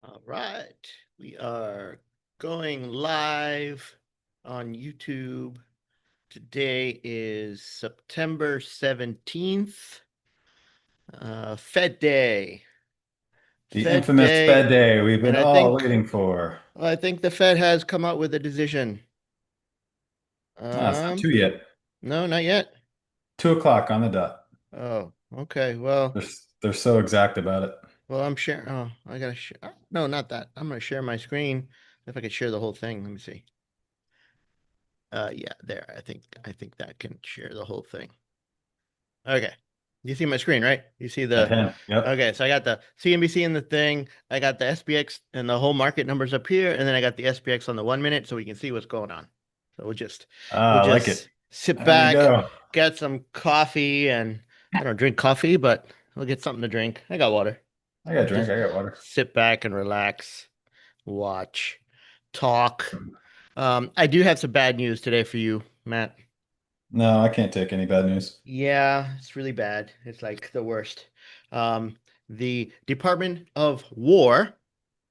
All right. We are going live on YouTube. Today is September 17th, Fed Day. The Fed infamous Day. Fed Day we've And been all waiting for. I think the Fed has come out with a decision. Ah, it's not Um, two yet. no, not yet. 2 o'clock on the dot. Oh, okay. Well, They're so exact about it. I'm sharing. Oh, I gotta share. No, not that. I'm gonna share my screen. If I could share the whole thing, let me see. Yeah, there. I think that can share the whole thing. Okay. You see my screen, right? You see I the can. Yep. Okay, so I got the CNBC in the thing. I got the SPX and the whole market numbers up here, and then I got the SPX on the 1 minute so we can see what's going on. So we'll I like it. just sit There we back, go. get some coffee, and I don't drink coffee, but we'll get something to drink. I got water. I got a drink. Just I got water. sit back and relax, watch, talk. I do have some bad news today for you, Matt. No, I can't take any bad news. Yeah, it's really bad. It's like the worst. Um, the Department of War,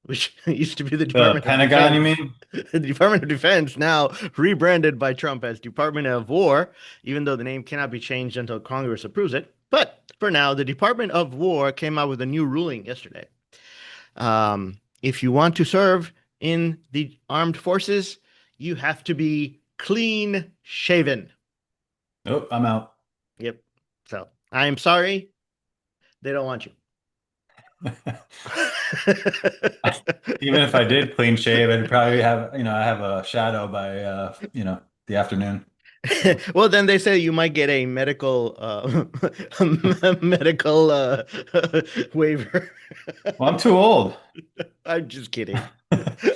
which used to be the The Department of Pentagon, you Defense, mean? the Department of Defense, now rebranded by Trump as Department of War, even though the name cannot be changed until Congress approves it. But for now, the Department of War came out with a new ruling yesterday. If you want to serve in the armed forces, you have to be clean shaven. Oh, I'm out. Yep. So I am sorry. They don't want you. Even if I did clean shave, I'd probably I have a shadow by, the afternoon. So, Well, then they say you might get a medical a medical waiver. well, I'm too old. I'm just kidding.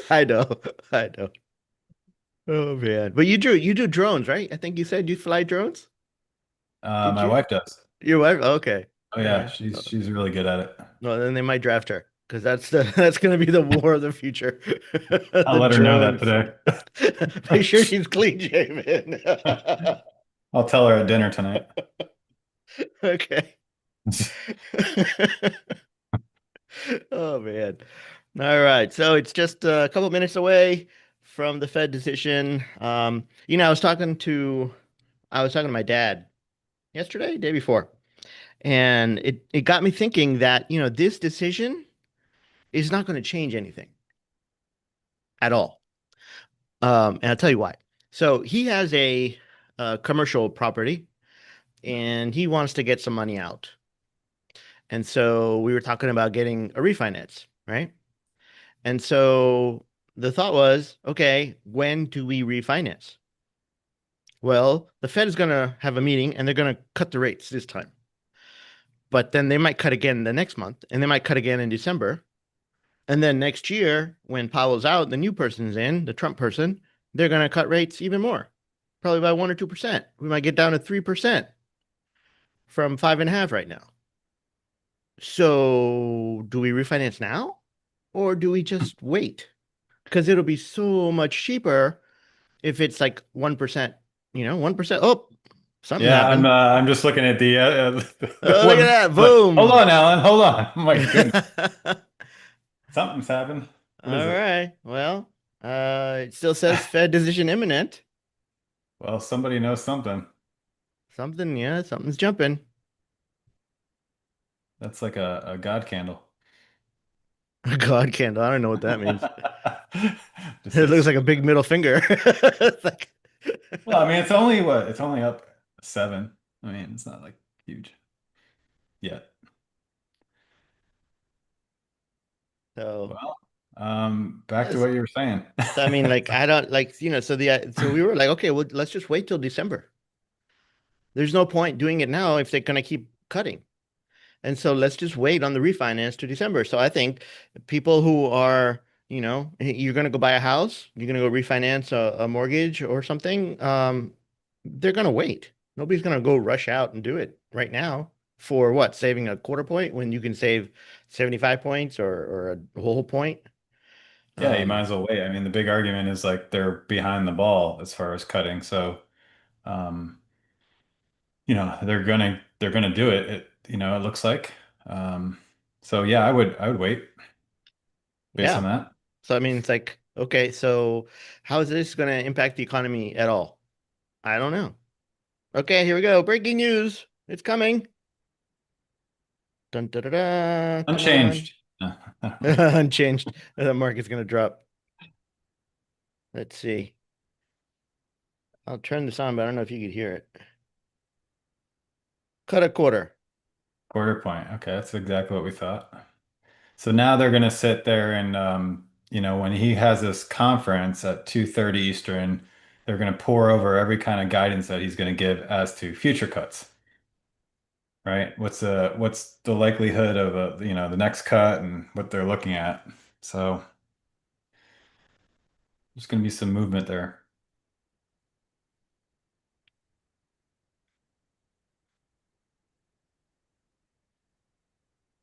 I know. I know. Oh man. But you do drones, right? I think you said you fly drones? Did My you? wife does. Your wife? Okay. Oh All yeah, right. she's really good at it. Well, then they might draft her because that's going to be the war of the future. I'll The let her know that drones. today. Make sure she's clean shaven. I'll tell her at dinner tonight. Okay. Oh man. All right. So it's just a couple minutes away from the Fed decision. I was talking to my dad yesterday, day before, and it got me thinking that, this decision is not going to change anything at all. And I'll tell you why. So he has a commercial property and he wants to get some money out. And so we were talking about getting a refinance, right? And so the thought was, okay, when do we refinance? Well, the Fed is going to have a meeting and they're going to cut the rates this time. But then they might cut again the next month and they might cut again in December. And then next year, when Powell's out, the new person's in, the Trump person, they're going to cut rates even more, probably by 1 or 2%. We might get down to 3% from 5.5 right now. So do we refinance now or do we just wait? Because it'll be so much cheaper if it's like 1%, 1%. Oh, something Yeah, I'm happened. I'm just looking at the Oh, look at one. that. Like, hold Boom. on, Alan, hold on. Oh my goodness, something's happened. What All is it? right. Well, it still says Fed decision imminent. Well, somebody knows something. Something, yeah, something's jumping. That's like a god candle. A God candle. I don't know what that means. Just It looks says. like a big middle finger. It's like, Well, I mean, it's only what? It's only up 7. I mean, it's not like huge yet. so, Well, back to yes. what you were saying. So I mean, like, I don't like, so we were like, okay, well, let's just wait till December. There's no point doing it now if they're going to keep cutting. And so let's just wait on the refinance to December. So I think people who are, you're going to go buy a house, you're going to go refinance a mortgage or something, they're going to wait. Nobody's going to go rush out and do it right now for what, saving a quarter point when you can save 75 points or a whole point. Yeah, you might Um, as well wait. I mean, the big argument is like they're behind the ball as far as cutting. So, um, they're gonna do it. It looks like. So yeah, I would wait. based on Yeah. that. So I mean, it's like, okay, so how is this going to impact the economy at all? I don't know. Okay, here we go. Breaking news. It's coming. Dun, da, da, da. Come on. Unchanged. No, I don't know. Unchanged. The market's going to drop. Let's see. I'll turn this on, but I don't know if you could hear it. Cut a quarter. Quarter point. Okay, that's exactly what we thought. So now they're going to sit there and, when he has this conference at 2:30 Eastern, they're going to pour over every kind of guidance that he's going to give as to future cuts, right? What's the likelihood of the next cut and what they're looking at. So there's going to be some movement there.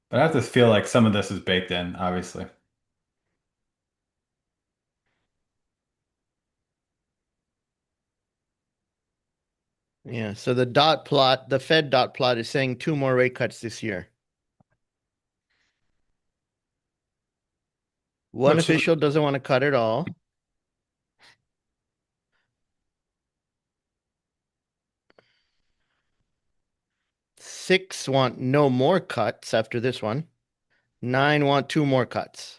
But I have to feel like some of this is baked in, obviously. Yeah, so the dot plot, the Fed dot plot is saying two more rate cuts this year. One Which is official doesn't want to cut at all. Six want no more cuts after this one. Nine want two more cuts.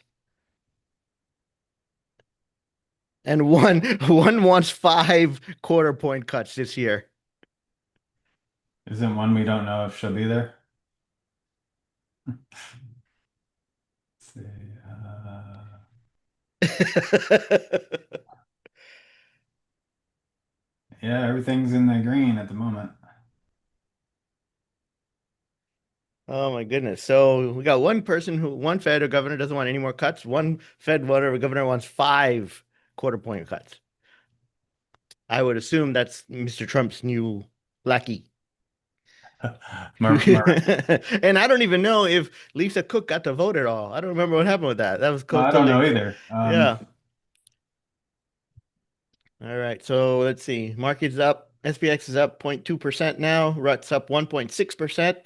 And one one wants five quarter point cuts this year. isn't one we don't know if she'll be there. Let's see. Yeah, everything's in the green at the moment. Oh my goodness. So we got one Fed or governor doesn't want any more cuts. One Fed whatever governor wants five quarter point cuts. I would assume that's Mr. Trump's new lackey. Mar And I don't even know if Lisa Cook got to vote at all. I don't remember what happened with that. That was I don't know totally, either. yeah. All right. So let's see. Market's up. SPX is up 0.2% now. RUT's up 1.6%.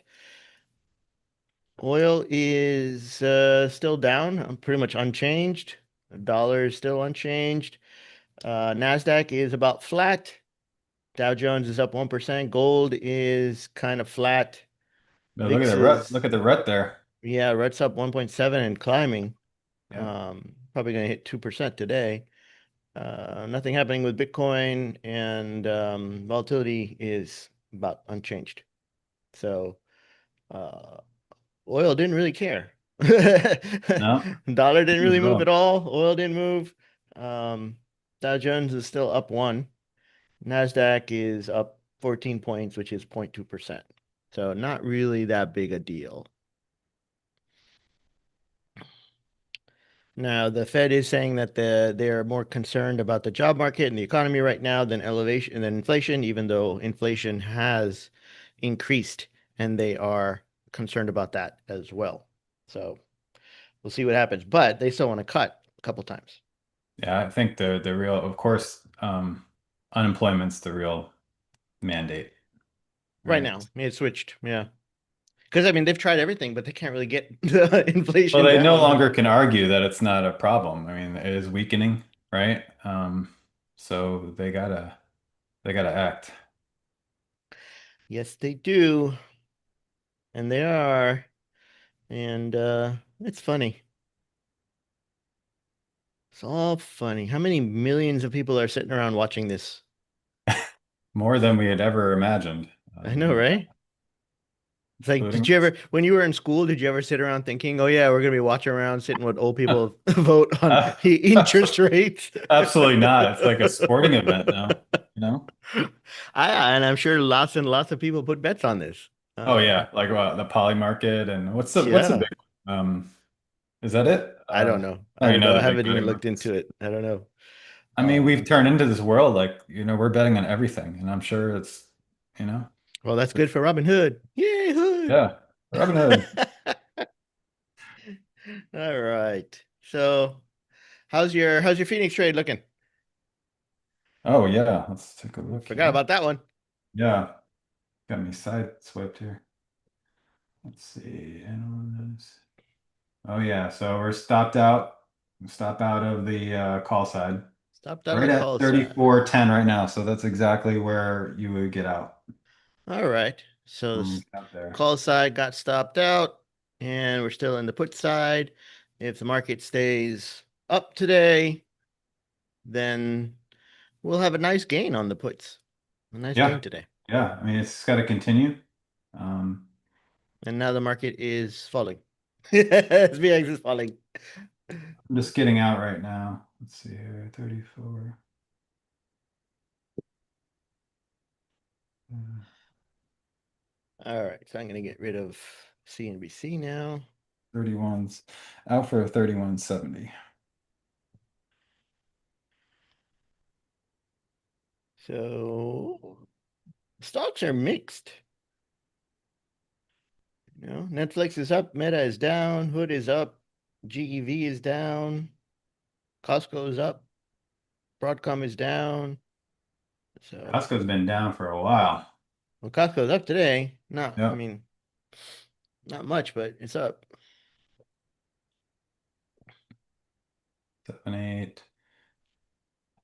Oil is still down, pretty much unchanged. The dollar is still unchanged. Nasdaq is about flat. Dow Jones is up 1%. Gold is kind of flat. No, look at VIX the rut. Look is, at the rut there. yeah, RUT's up 1.7 and climbing. Yeah. Probably going to hit 2% today. Nothing happening with Bitcoin, and volatility is about unchanged. So uh, oil didn't really care. No, Dollar didn't not really at move at all. all. Oil didn't move. Um, Dow Jones is still up one. Nasdaq is up 14 points, which is 0.2%. So not really that big a deal. Now, the Fed is saying that they're more concerned about the job market and the economy right now than inflation, even though inflation has increased, and they are concerned about that as well. So we'll see what happens. But they still want to cut a couple times. Yeah, I think the real, of course, unemployment's the real mandate, Right right? now, it switched. Yeah. Because I mean they've tried everything, but they can't really get the Well, inflation they no down. longer can argue that it's not a problem. I mean, it is weakening, right? So they gotta act. Yes, they do. And they are. And it's funny. It's all funny. How many millions of people are sitting around watching this? More than we had ever imagined, I know, right? It's like, including. when you were in school, did you ever sit around thinking, oh yeah, we're gonna be watching around sitting with old people vote on interest rates? Absolutely not. It's like a sporting event now, you know? And I'm sure lots and lots of people put bets on this. Oh Uh, yeah, like the poly market and what's the yeah, big one? Is that it? I don't know. Oh, I you don't know know. I the big haven't even betting looked markets. into it. I don't know. I mean, we've Um, turned into this world like, we're betting on everything, and I'm sure it's, you know, well, that's good for Robin Hood. Yay, Hood! yeah, Robin Hood. All right. So, how's your Phoenix trade looking? Oh yeah, let's take a look Forgot here. about that one. Yeah, got me side swiped here. Let's see, analyze. Oh yeah, so we're stopped out. Stop out of the call side. Stopped out of Right the at call side. 34.10 right now. So that's exactly where you would get out. All right. So Up there. call side got stopped out, and we're still in the put side. If the market stays up today, then we'll have a nice gain on the puts. A nice gain Yeah. today. Yeah. I mean, it's got to continue. Um, And now the market is falling. SPX is falling. I'm just getting out right now. Let's see here, 34. uh, All right. So I'm going to get rid of CNBC now. 31's out for 31.70. So stocks are mixed. Netflix is up, Meta is down, Hood is up, GEV is down, Costco is up, Broadcom is down. So, Costco's been down for a while. well, Costco's up today. Not, I Yep. mean, not much, but it's up. 7, 8.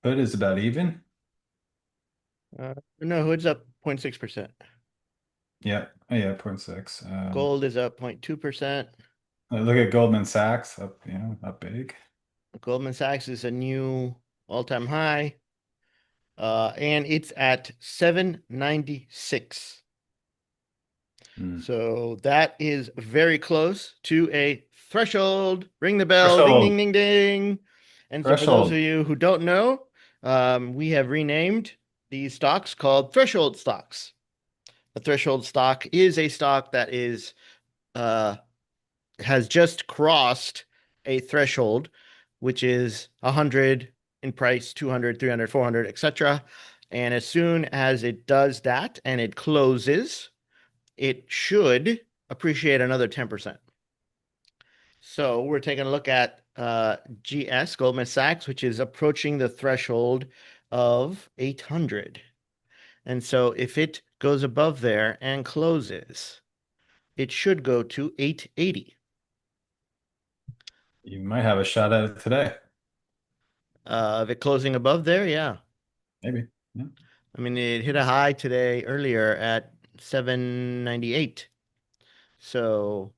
Hood is about even. No, Hood's up 0.6%. Yep. Oh, yeah, point 0.6. Gold is up 0.2%. Look at Goldman Sachs up, up big. Goldman Sachs is a new all-time high, and it's at 796. Mm. So that is very close to a threshold. Ring the bell, ding, ding, Threshold. ding, ding. And so, for those of Threshold. you who don't know, we have renamed these stocks called threshold stocks. A threshold stock is a stock that is uh, has just crossed a threshold, which is 100 in price, 200, 300, 400, etc. And as soon as it does that and it closes, it should appreciate another 10%. So we're taking a look at GS, Goldman Sachs, which is approaching the threshold of 800. And so if it goes above there and closes, it should go to 880. You might have a shot at it today. Of it closing above there, yeah. Maybe. Yeah. I mean, it hit a high today earlier at 798. So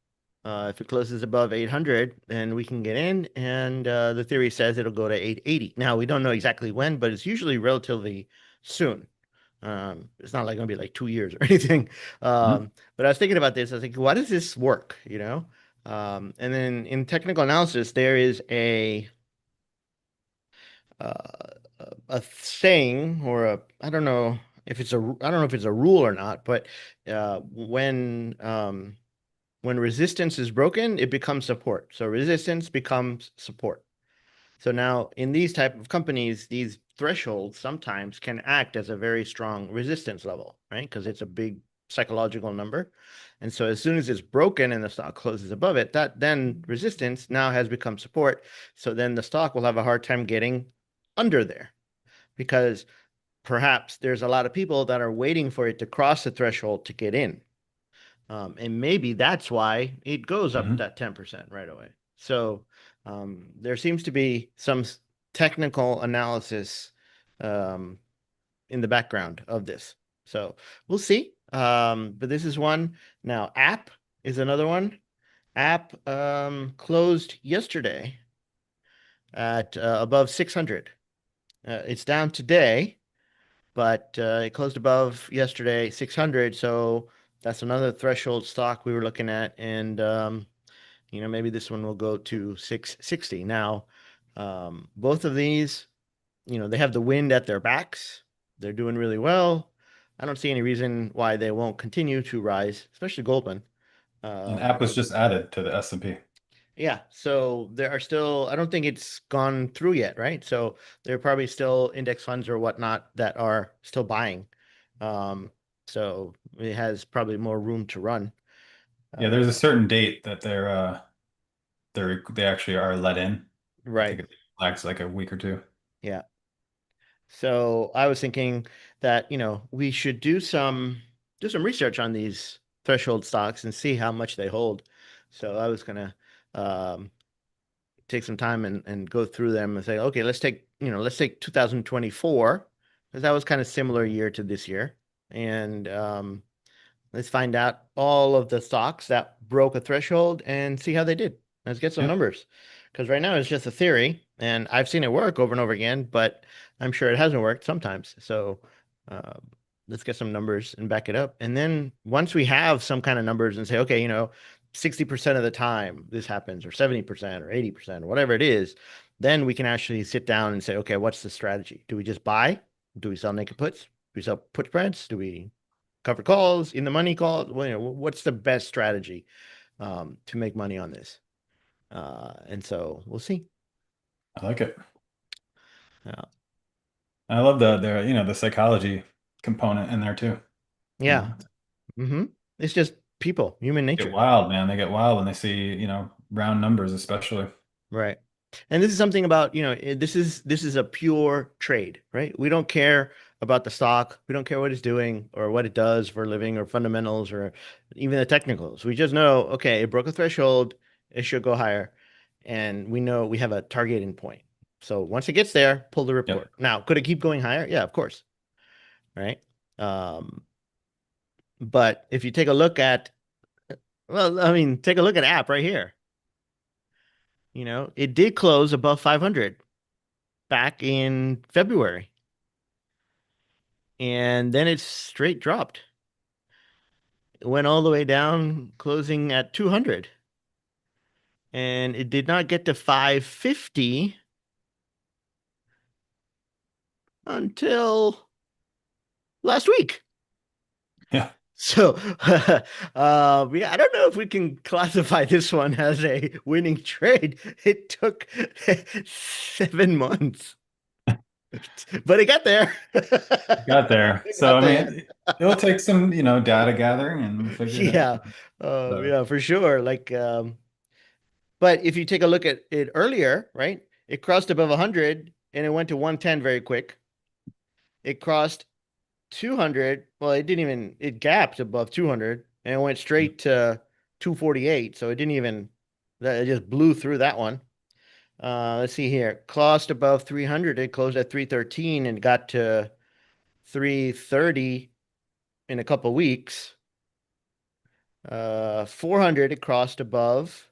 if it closes above 800, then we can get in. And the theory says it'll go to 880. Now, we don't know exactly when, but it's usually relatively soon. It's not like going to be like 2 years or anything. Mhm. But I was thinking about this. I was thinking, why does this work? And then in technical analysis, there is uh, a saying or I don't know if it's I don't know if it's a rule or not, but when resistance is broken, it becomes support. So resistance becomes support. So now in these type of companies, these thresholds sometimes can act as a very strong resistance level, right? Because it's a big psychological number. And so as soon as it's broken and the stock closes above it, that then resistance now has become support. So then the stock will have a hard time getting under there because perhaps there's a lot of people that are waiting for it to cross the threshold to get in. And maybe that's why it goes up Mhm. that 10% right away. So there seems to be some technical analysis um, in the background of this. So we'll see. But this is one. Now, app is another one. App closed yesterday at above 600. It's down today, but it closed above yesterday, 600. So that's another threshold stock we were looking at. And, maybe this one will go to 660. Now, both of these, they have the wind at their backs. They're doing really well. I don't see any reason why they won't continue to rise, especially Goldman. An app was just added to the S&P. Yeah, so there are still, I don't think it's gone through yet, right? So there are probably still index funds or whatnot that are still buying. Um, so it has probably more room to run. Yeah, there's a Uh, certain date that they actually are let in. I right. think it lags like a week or two. Yeah. So I was thinking that, we should do some research on these threshold stocks and see how much they hold. So I was gonna um, take some time and go through them and say, okay, let's take 2024 because that was kind of similar year to this year, and let's find out all of the stocks that broke a threshold and see how they did. Let's get some Yeah, numbers. Because right now it's just a theory, and I've seen it work over and over again, but I'm sure it hasn't worked sometimes. So uh, let's get some numbers and back it up. And then once we have some kind of numbers and say, okay, 60% of the time this happens, or 70% or 80% or whatever it is, then we can actually sit down and say, okay, what's the strategy? Do we just buy? Do we sell naked puts? Do we sell put spreads? Do we cover calls, in the money calls? Well, what's the best strategy to make money on this? And so we'll see. I like it. Uh, I love the psychology component in there too. You yeah. know, hmm It's just people, human get nature. wild, man. They get wild when they see, round numbers, especially. Right. And this is something about, this is a pure trade, right? We don't care about the stock. We don't care what it's doing or what it does for a living or fundamentals or even the technicals. We just know, okay, it broke a threshold, it should go higher. And we know we have a targeting point. So once it gets there, pull the Yep. report. Now, could it keep going higher? Yeah, of course. Right. Um, but if you take a look at, well, I mean, take a look at app right here. It did close above 500 back in February. And then it straight dropped. It went all the way down, closing at 200. And it did not get to 550 until last week. Yeah. So, yeah, I don't know if we can classify this one as a winning trade. It took 7 months, but it got there. Got there. It So got I there. mean, it'll take some, data gathering and we'll figure it out. Yeah, So, yeah, for sure. But if you take a look at it earlier, right? It crossed above 100 and it went to 110 very quick. It crossed 200. Well, it gapped above 200 and it went straight to 248. So it just blew through that one. Let's see here. Crossed above 300. It closed at 313 and got to 330 in a couple weeks. 400, it crossed above.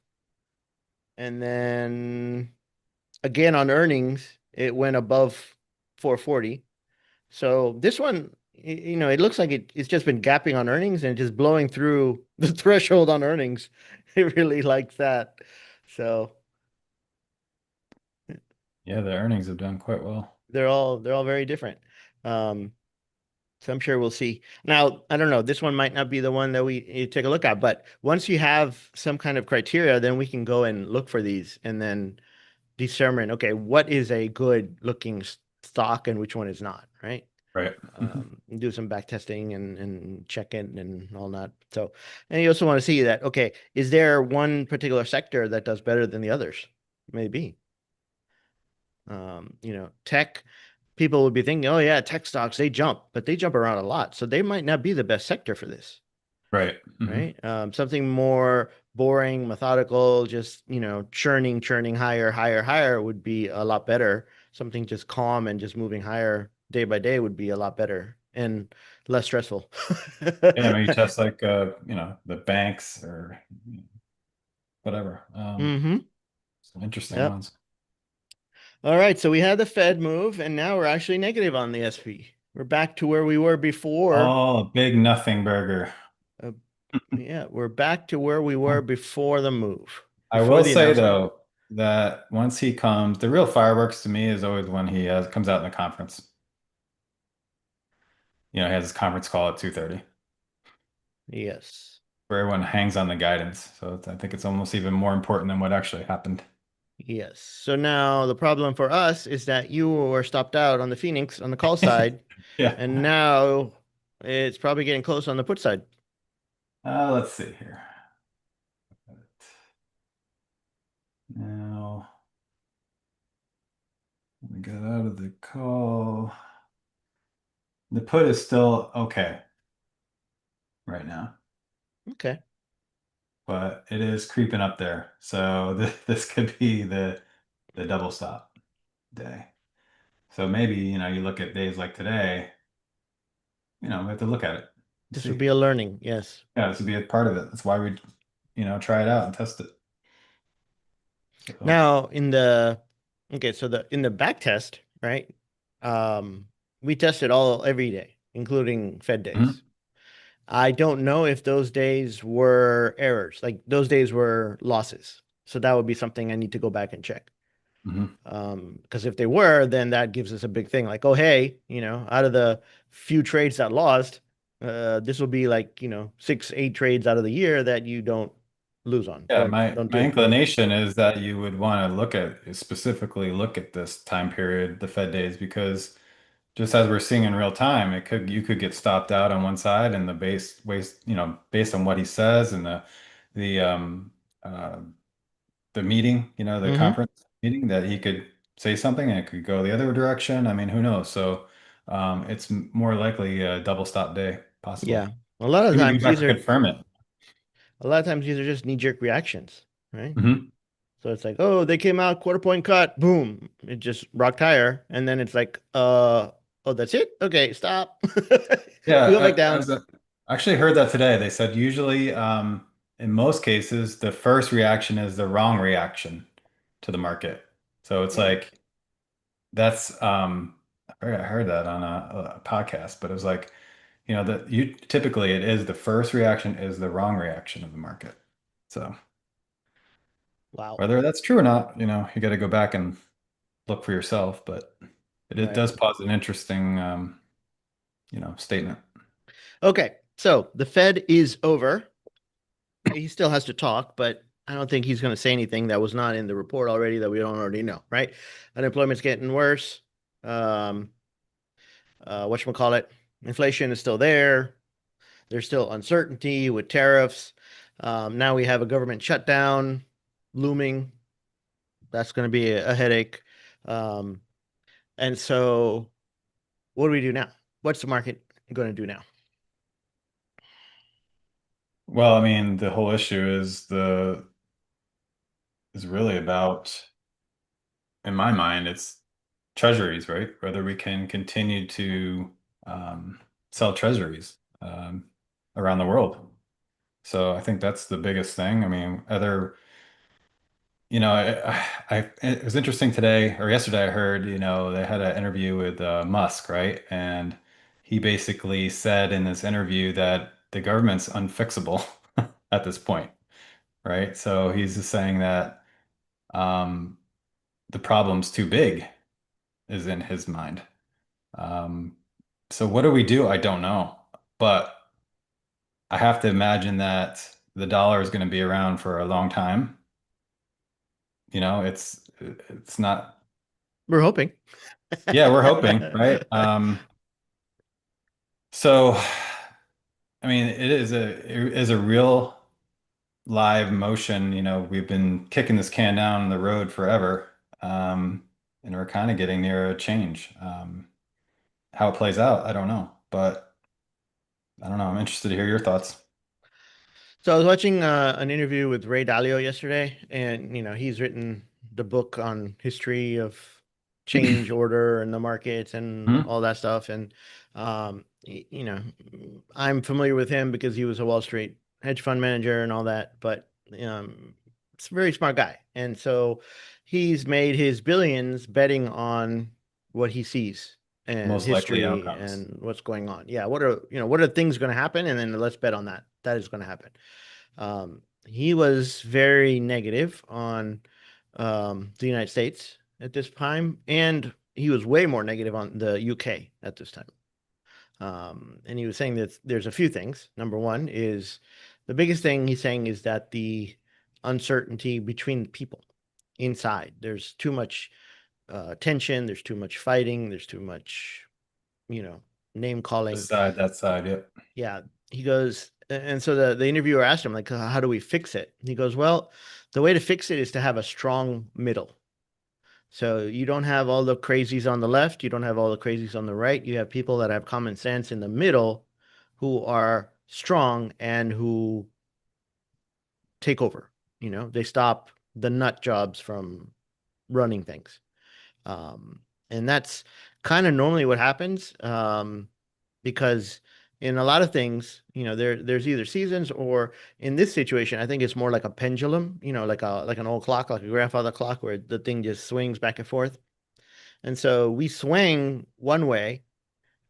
And then again on earnings, it went above 440. So this one, it looks like it's just been gapping on earnings and just blowing through the threshold on earnings. It really likes that. So yeah, the earnings have done quite well. they're all very different. Um, so I'm sure we'll see. Now, I don't know. This one might not be the one that we you take a look at, but once you have some kind of criteria, then we can go and look for these and then determine, okay, what is a good looking stock and which one is not, right? Right. Do some back testing and check it and all that. So, and you also want to see that, okay, is there one particular sector that does better than the others? Maybe. Tech, people would be thinking, oh yeah, tech stocks, they jump, but they jump around a lot. So they might not be the best sector for this, Right. right? Something more boring, methodical, just, churning higher, higher, higher would be a lot better. Something just calm and just moving higher day by day would be a lot better and less stressful. Yeah, maybe test like the banks or whatever. hmm Some interesting Yep. ones. All right. So we had the Fed move, and now we're actually negative on the SP. We're back to where we were before. Oh, a big nothing burger. Uh, yeah, we're back to where we were before the move, I before will the say announcement. though that once he comes, the real fireworks to me is always when he comes out in the conference. He has his conference call at 2:30 Yes. where everyone hangs on the guidance. So I think it's almost even more important than what actually happened. Yes. So now the problem for us is that you were stopped out on the Phoenix on the call side, Yeah. and now it's probably getting close on the put side. Let's see here. Now, we got out of the call. The put is still okay right now, Okay. but it is creeping up there. So this could be the the double stop day. So maybe, you look at days like today, we have to look at it and This would see. be a learning, yes. Yeah, this would be a part of it. That's why we, try it out and test it. So, Now in the okay, so the in the back test, right? Um, we tested all every day, including Fed mhm, days. I don't know if those days were errors, like those days were losses. So that would be something I need to go back and check. mhm. Because if they were, then that gives us a big thing. Like, oh, hey, out of the few trades that lost, this will be like, 6, 8 trades out of the year that you don't lose on. Yeah, Don't my don't my do it. Don't. inclination is that you would want to specifically look at this time period, the Fed days, because just as we're seeing in real time, you could get stopped out on one side and the based on what he says and the uh the meeting, the Hmm. conference meeting that he could say something and it could go the other direction. I mean, who knows? So it's more likely a double stop day, possibly. Yeah. A lot of He would go times back these to are confirm it. a lot of times these are just knee-jerk reactions, right? Hmm. So it's like, oh, they came out quarter point cut, boom, it just rocked higher, and then it's like, oh, that's it? Okay, stop. Yeah, We go back down. I actually heard that today. They said usually, in most cases, the first reaction is the wrong reaction to the market. So it's Hmm. like I heard that on a podcast, but it was like, that you typically it is the first reaction is the wrong reaction of the market. So Wow. whether that's true or not, you got to go back and look for yourself, but it Right. does pose an interesting, statement. Okay. So the Fed is over. He still has to talk, but I don't think he's going to say anything that was not in the report already that we don't already know, right? Unemployment's getting worse. Um, whatchamacallit? Inflation is still there. There's still uncertainty with tariffs. Now we have a government shutdown looming. That's going to be a headache. Um, and so, what do we do now? What's the market going to do now? Well, I mean, the whole issue is really about, in my mind, it's treasuries, right? Whether we can continue to um, sell treasuries around the world. So I think that's the biggest thing. I mean, it was interesting today or yesterday. I heard, they had an interview with Musk, right? And he basically said in this interview that the government's unfixable at this point, right? So he's just saying that um, the problem's too big, is in his mind. Um, so what do we do? I don't know, but I have to imagine that the dollar is going to be around for a long time. It's not. We're hoping. Yeah, we're hoping, right? So I mean, it is a real live motion. We've been kicking this can down the road forever, and we're kind of getting near a change. How it plays out, I don't know, but I don't know. I'm interested to hear your thoughts. So I was watching an interview with Ray Dalio yesterday, and he's written the book on history of change order and the markets and Mhm. all that stuff. And I'm familiar with him because he was a Wall Street hedge fund manager and all that. But it's a very smart guy, and so he's made his billions betting on what he sees and Most likely history outcomes. and what's going on. Yeah, what are things going to happen, and then let's bet on that. That is going to happen. He was very negative on the United States at this time, and he was way more negative on the UK at this time. And he was saying that there's a few things. Number one is the biggest thing he's saying is that the uncertainty between people inside. There's too much tension. There's too much fighting. There's too much, you know, name This calling. side, that side, yep. Yeah, he goes, and so the interviewer asked him, like, how do we fix it? He goes, well, the way to fix it is to have a strong middle. So you don't have all the crazies on the left, you don't have all the crazies on the right. You have people that have common sense in the middle who are strong and who take over. They stop the nut jobs from running things. And that's kind of normally what happens, because in a lot of things, there's either seasons, or in this situation, I think it's more like a pendulum, like an old clock, like a grandfather clock, where the thing just swings back and forth. And so we swing one way.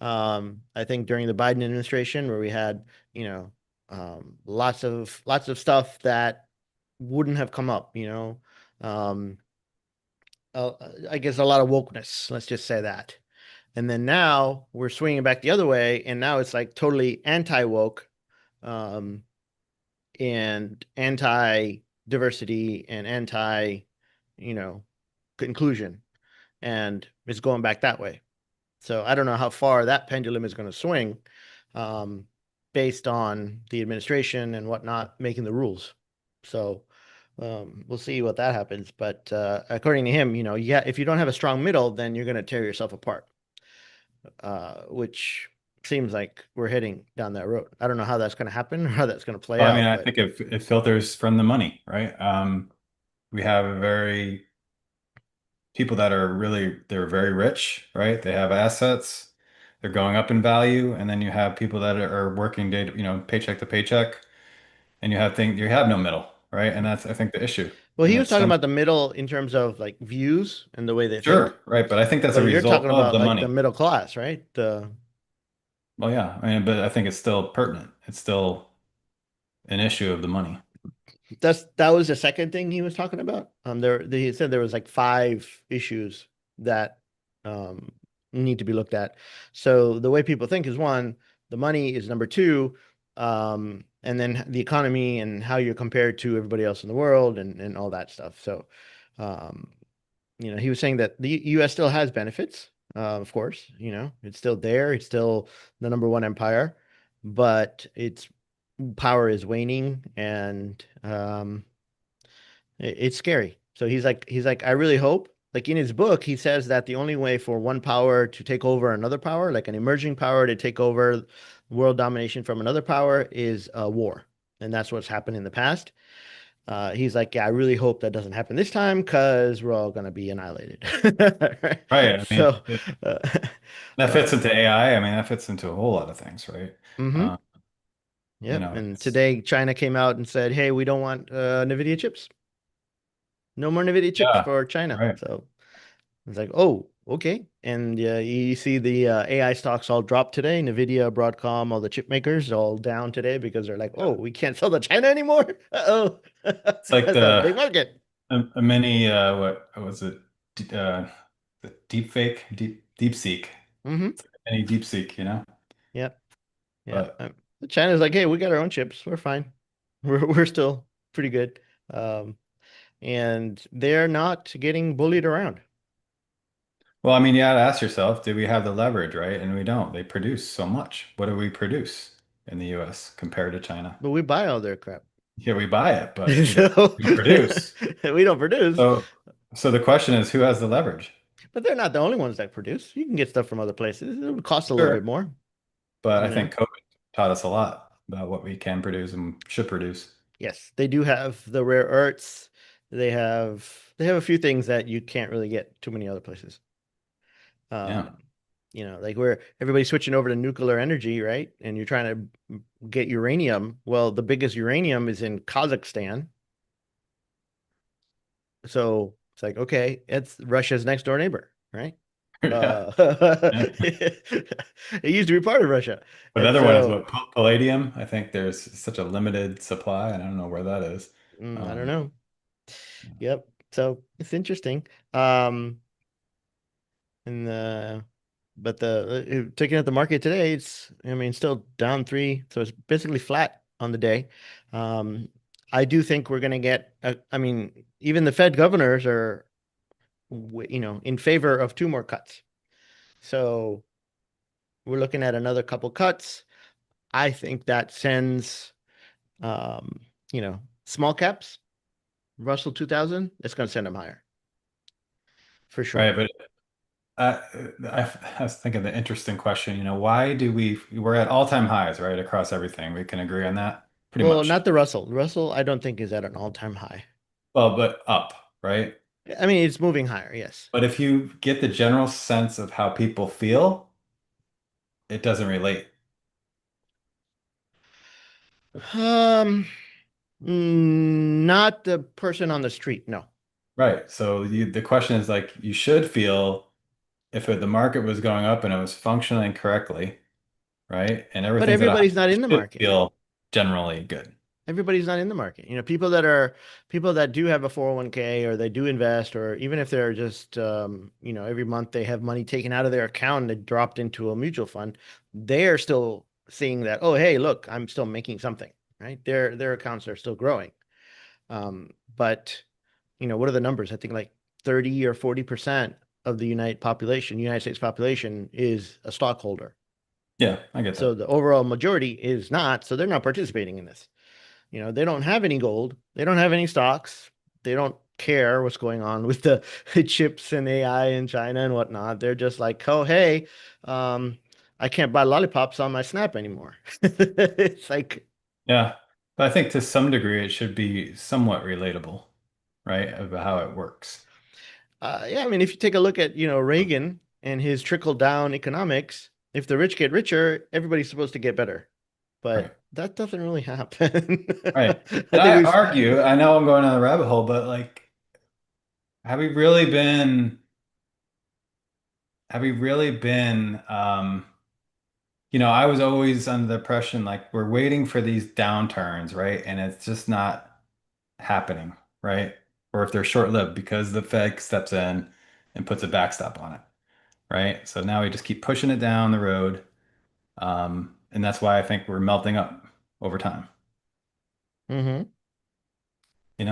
I think during the Biden administration, where we had, lots of stuff that wouldn't have come up, um, I guess a lot of wokeness. Let's just say that. And then now we're swinging back the other way, and now it's like totally anti-woke, um, and anti-diversity and you know, inclusion, and it's going back that way. So I don't know how far that pendulum is going to swing, um, based on the administration and whatnot making the rules. So we'll see what that happens. But according to him, yeah, if you don't have a strong middle, then you're going to tear yourself apart, which seems like we're heading down that road. I don't know how that's going to happen or how that's going to play Well, I mean, out, I but think it filters from the money, right? We have a very people that are really they're very rich, right? They have assets, they're going up in value, and then you have people that are working day to, paycheck to paycheck, and you have no middle, right? And that's I think the issue. well, And he was it's talking some about the middle in terms of like views and the way they think, sure, right, but I think that's a but you're result talking of about the like the money. middle class, right? The Well, yeah, I mean, but I think it's still pertinent. It's still an issue of the money. that was the second thing he was talking about. He said there was like five issues that um need to be looked at. So the way people think is one, the money is number two, and then the economy and how you're compared to everybody else in the world, and all that stuff. So, um, he was saying that the U.S. still has benefits, of course. It's still there. It's still the number one empire, but its power is waning, and it's scary. So he's like, I really hope. Like in his book, he says that the only way for one power to take over another power, like an emerging power to take over world domination from another power, is a war, and that's what's happened in the past. He's like, yeah, I really hope that doesn't happen this time because we're all gonna be annihilated. Right? Right. I mean, So, uh, that fits uh, into AI. I mean, that fits into a whole lot of things, right? hmm Uh, yep. And it's today China came out and said, hey, we don't want NVIDIA chips. No more NVIDIA chips yeah, for China. right. So it's like, oh, okay. And you see the AI stocks all drop today. NVIDIA, Broadcom, all the chip makers all down today because they're like, oh, we can't sell to China anymore. Uh-oh. It's like That's a big market. a mini what was it? The deep fake, deep seek. Hmm. It's like a mini deep seek, Yep. Yeah. But China's like, hey, we got our own chips. We're fine. We're still pretty good. Um, and they're not getting bullied around. well, I mean, you got to ask yourself, do we have the leverage, right? And we don't. They produce so much. What do we produce in the US compared to China? But we buy all their crap. Yeah, we buy it, but So we produce. we don't produce. So so the question is, who has the leverage? But they're not the only ones that produce. You can get stuff from other places. It would cost a little bit Sure. more, But I you know. think COVID taught us a lot about what we can produce and should produce. Yes, they do have the rare earths. They have a few things that you can't really get too many other places. Yeah. Um, like where everybody's switching over to nuclear energy, right? And you're trying to get uranium. Well, the biggest uranium is in Kazakhstan. So it's like, okay, it's Russia's next door neighbor, right? Yeah. Uh, Yeah. it used to be part of Russia. But the And other one is so, what, palladium? I think there's such a limited supply, and I don't know where that is. I don't Um, know. Yep. So it's interesting. Um, and but taking at the market today, I mean, still down three, so it's basically flat on the day. Um, I do think we're going to get, I mean, even the Fed governors are, in favor of two more cuts. So we're looking at another couple cuts. I think that sends, um, small caps, Russell 2000, it's going to send them higher for right, sure. but I, I was thinking the interesting question, why do we're at all-time highs, right, across everything. We can agree on that pretty Well, much. not the Russell. Russell, I don't think is at an all-time high. Well, but up, right? I mean, it's moving higher, yes. But if you get the general sense of how people feel, it doesn't relate. Um, not the person on the street, no. Right. So the question is like, you should feel if the market was going up and it was functioning correctly, right? And But everything's at a high, everybody's not you in the should market. feel generally good. Everybody's not in the market. People that do have a 401k or they do invest, or even if they're just, every month they have money taken out of their account and it dropped into a mutual fund, they're still seeing that, oh, hey, look, I'm still making something, right? Their accounts are still growing. But what are the numbers? I think like 30 or 40% of the United States population is a stockholder. Yeah, I get So that. the overall majority is not, so they're not participating in this. They don't have any gold, they don't have any stocks, they don't care what's going on with the chips and AI in China and whatnot. They're just like, oh, hey, um, I can't buy lollipops on my Snap anymore. It's like, Yeah. But I think to some degree it should be somewhat relatable, right? About how it works. yeah, I mean, if you take a look at, Reagan and his trickle down economics, if the rich get richer, everybody's supposed to get better. Right. But that doesn't really happen. Right. I And think I we, argue, I know I'm going down the rabbit hole, but like, have we really been, have we really been, I was always under the impression like we're waiting for these downturns, right? And it's just not happening, right? Or if they're short-lived because the Fed steps in and puts a backstop on it, right? So now we just keep pushing it down the road. And that's why I think we're melting up over time. Mhm.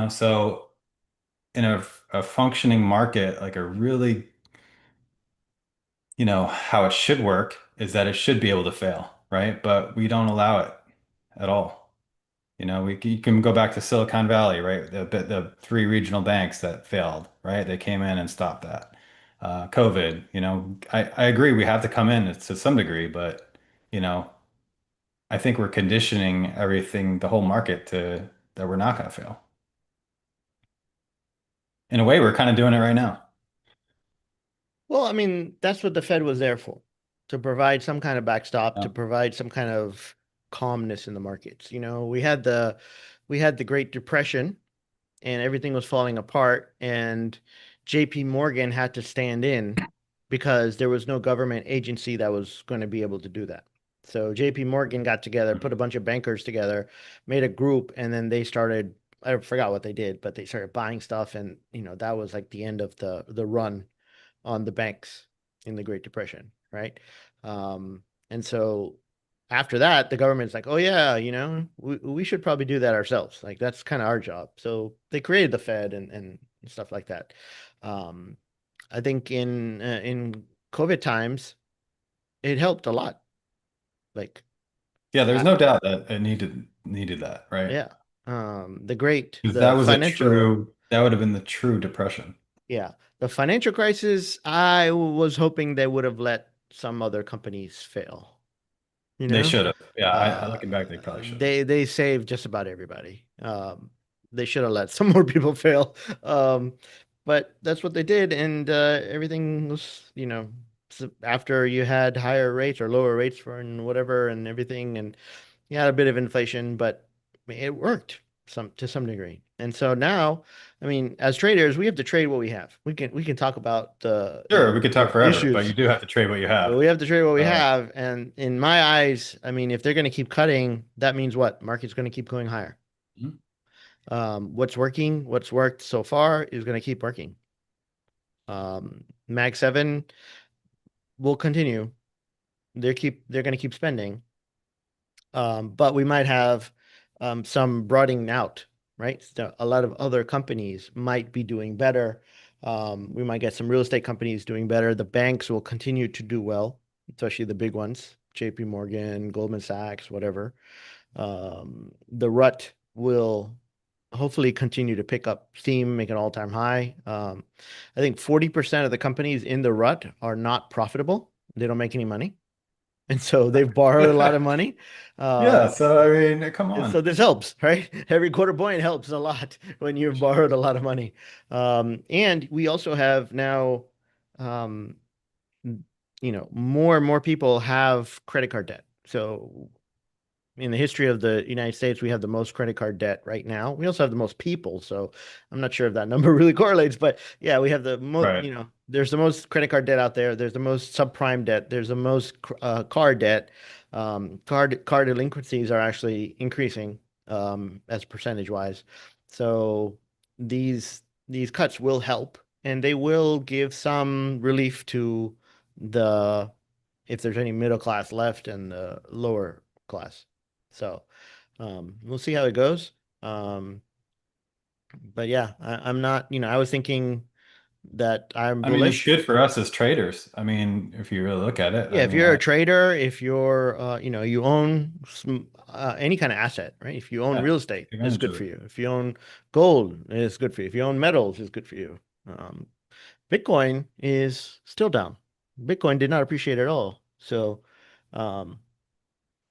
So in a functioning market, like a really, how it should work is that it should be able to fail, right? But we don't allow it at all. You can go back to Silicon Valley, right? The three regional banks that failed, right? They came in and stopped that. COVID, I agree we have to come in to some degree, but, you know, I think we're conditioning everything, the whole market to that we're not going to fail. In a way, we're kind of doing it right now. Well, I mean, that's what the Fed was there for, to provide some kind of backstop, to Yeah. provide some kind of calmness in the markets. We had the Great Depression and everything was falling apart, and JP Morgan had to stand in because there was no government agency that was going to be able to do that. So JP Morgan got together, put a bunch of bankers together, made a group, and then they started, I forgot what they did, but they started buying stuff, and that was like the end of the run on the banks in the Great Depression, right? And so after that, the government's like, oh yeah, we should probably do that ourselves. Like that's kind of our job. So they created the Fed and stuff like that. Um, I think in COVID times, it helped a lot. Like, Yeah, there's uh, no doubt that it needed that, right? yeah, Because that the was financial, that would have been the true depression. yeah, the financial crisis. I was hoping they would have let some other companies fail. You They know, should have. Yeah, I uh, looking back, they probably should have. they saved just about everybody. They should have let some more people fail. But that's what they did, and everything was, after you had higher rates or lower rates for and whatever and everything, and you had a bit of inflation, but it worked to some degree. And so now, I mean, as traders, we have to trade what we have. We can talk about the Sure, we could talk the forever, but you issues, do have to trade what you but have. we have to trade what we Uh, have. And in my eyes, I mean, if they're going to keep cutting, that means what? Market's going to keep going higher. What's working, what's worked so far is going to keep working. Mag 7 will continue. They're going to keep spending. But we might have some broadening out, right? So a lot of other companies might be doing better. We might get some real estate companies doing better. The banks will continue to do well, especially the big ones, JP Morgan, Goldman Sachs, whatever. The rut will hopefully continue to pick up steam, make an all-time high. I think 40% of the companies in the rut are not profitable. They don't make any money. and so they've borrowed a lot of money. Yeah, Um, so I mean, come so on. this helps, right? Every quarter point helps a lot when you've borrowed a lot of money. And we also have now, um, more and more people have credit card debt. So in the history of the United States, we have the most credit card debt right now. We also have the most people, so I'm not sure if that number really correlates, but yeah, we have the most, Right. there's the most credit card debt out there. There's the most subprime debt. There's the most car debt. Card delinquencies are actually increasing as percentage wise. So these cuts will help, and they will give some relief to the if there's any middle class left and the lower class. So we'll see how it goes. Um, but yeah, I'm not, I was thinking that I'm I mean, it's bullish. good for us as traders. I mean, if you really look at it, Yeah, I if mean, you're a trader, if you're, you own any kind of asset, right? If you own yeah, real estate, take it's advantage good of for it. you. If you own gold, it's good for you. If you own metals, it's good for you. Um, Bitcoin is still down. Bitcoin did not appreciate at all. So, um,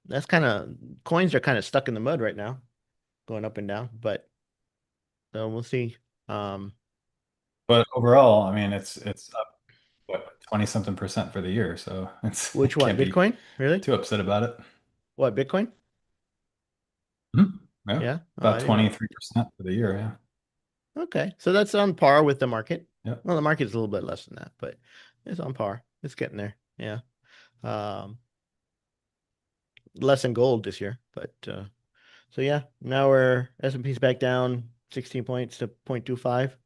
that's kind of coins are kind of stuck in the mud right now, going up and down. But so we'll see. Um, But overall, I mean, it's up what 20 something percent for the year, so it's which one? can't be Bitcoin? Really? too upset about it. What, Bitcoin? Mhm. Yeah, Yeah. Oh, I about didn't know. 23% for the year. Yeah, Okay. So that's on par with the market. yeah. Well, the market's a little bit less than that, but it's on par. It's getting there. Yeah. Um, Less than gold this year, but so yeah, now we're S&P's back down 16 points to 0.25.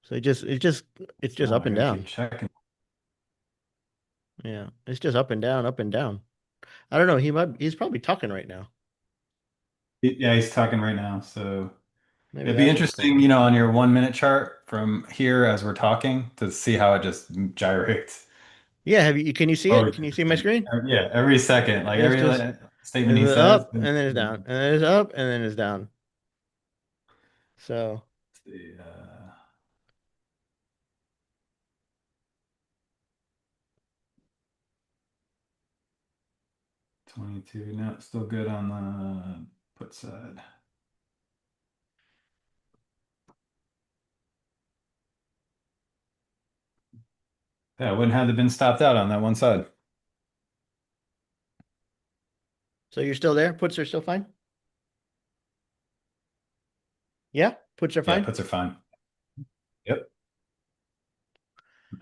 So it's just Oh, up I and gotta down. keep checking. Yeah. It's just up and down, up and down. I don't know. He's probably talking right now. Yeah, he's talking right now, so Maybe it'd be that's what's going interesting, on. on your 1 minute chart from here as we're talking to see how it just gyrates. Yeah, can you see it? Always Can you see my interesting. screen? Yeah, every second, like It's every just statement it's he says. up and then it's down. And then it's up and then it's down. So, Let's see, 22. No, still good on the put side. Yeah, wouldn't have been stopped out on that one side. so you're still there? Puts are still fine? Yeah, puts are Yeah, fine. puts are fine. Yep.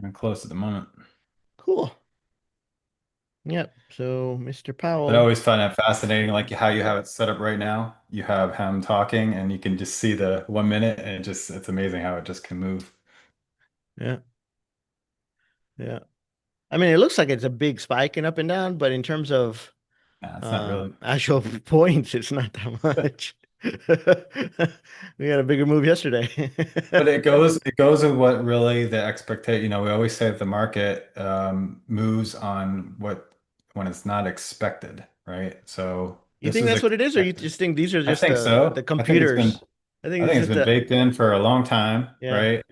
We're close at the moment. Cool. Yep. So, Mr. But I Powell. always find that fascinating, like how you have it set up right now. You have him talking, and you can just see the 1 minute, and it's amazing how it just can move. Yeah. Yeah. I mean, it looks like it's a big spike and up and down, but in terms of Nah, it's not really. actual points, it's not that much. We had a bigger move yesterday. But it goes with what really the expectation, we always say that the market moves on what when it's not expected, right? So You this think is that's what it is, or you expected. just think these are I just think the so. computers? I think I it's think it's just been the baked in for a long time, yeah, right?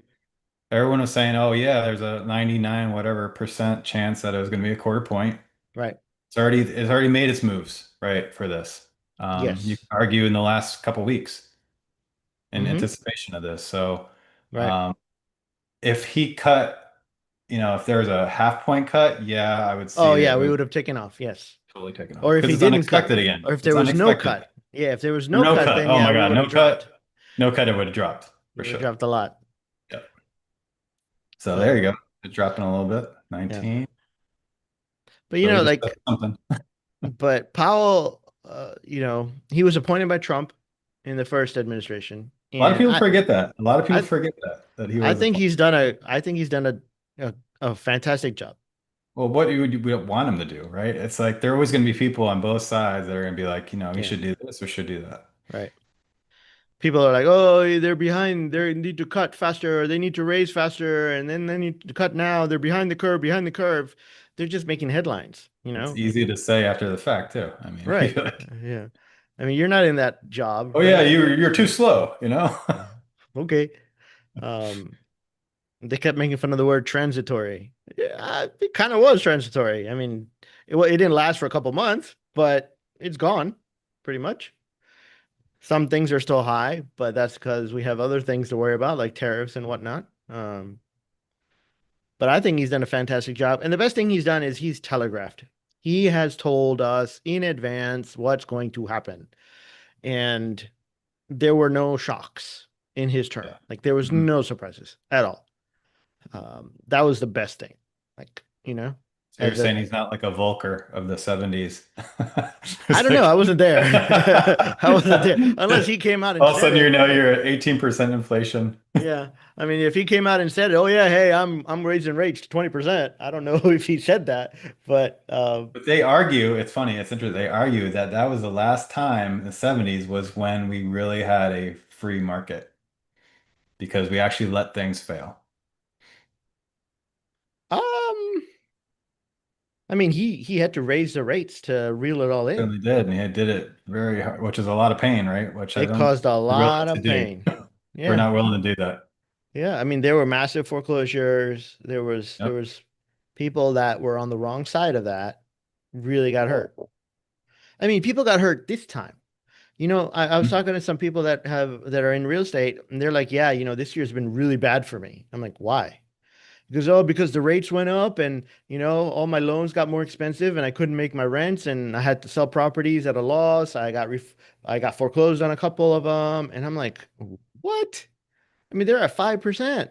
Everyone was saying, "Oh yeah, there's a 99 whatever percent chance that it was going to be a quarter point." right. It's already made its moves, right, for this. You can Yes. argue in the last couple weeks in Mm-hmm. anticipation of this. So, Right. um, if he cut, if there was a half point cut, yeah, I would Oh see yeah, it. we We would would have taken off. Yes. totally taken off Or if because he it's didn't cut, unexpected again. or if It's there was no unexpected. cut. Yeah, if there was Or no no cut, cut. then Oh yeah, my we God, would have no dropped. cut. No cut, it would have dropped We for would have sure. dropped a lot. Yeah. So there you So go. It's dropping a little bit. yeah. 19. But So we just said like something. but Powell, he was appointed by Trump in the first administration, A lot of and people forget that. A lot of people I, forget that he I was a. think he's done a fantastic job. Well, what would you want him to do, right? It's like there are always going to be people on both sides that are going to be like, you Yeah, should do this or should do that. right. People are like, oh, they're behind. They need to cut faster. They need to raise faster, and then they need to cut now. They're behind the curve. Behind the curve. They're just making headlines, It's easy to say after the fact too. I mean, Right. you're like, Yeah. I mean, you're not in that job, oh yeah, right? you're too slow. Yeah. Okay. Um, They kept making fun of the word transitory. Yeah, it kind of was transitory. I mean, Well, it didn't last for a couple months, but it's gone pretty much. Some things are still high, but that's because we have other things to worry about, like tariffs and whatnot. But I think he's done a fantastic job. And the best thing he's done is he's telegraphed. He has told us in advance what's going to happen. And there were no shocks in his term. Yeah. Like there was Mhm. no surprises at all. That was the best thing. Like, So you're as a saying he's not like a Volcker of the 70s. I It's don't know. like I wasn't there. I wasn't there unless he came out and all of a said sudden it. you're at 18% inflation. Yeah. I mean, if he came out and said, "Oh yeah, hey, I'm raising rates to 20%." I don't know if he said that, but But they argue, it's funny, it's interesting. They argue that that was the last time, the 70s was when we really had a free market because we actually let things fail. um I mean, he had to raise the rates to reel it all in. Certainly did, and he did it very hard, which is a lot of pain, right? Which I It don't caused a we're willing lot to of do. pain. We're Yeah. not willing to do that. Yeah, I mean, there were massive foreclosures. There Yep. was people that were on the wrong side of that really got hurt. I mean, people got hurt this time. I was talking to some people that are in real estate, and they're like, "Yeah, this year's been really bad for me." I'm like, "Why?" Because because the rates went up, and all my loans got more expensive, and I couldn't make my rents, and I had to sell properties at a loss. I got foreclosed on a couple of them, and I'm like, "What?" I mean, they're at 5%.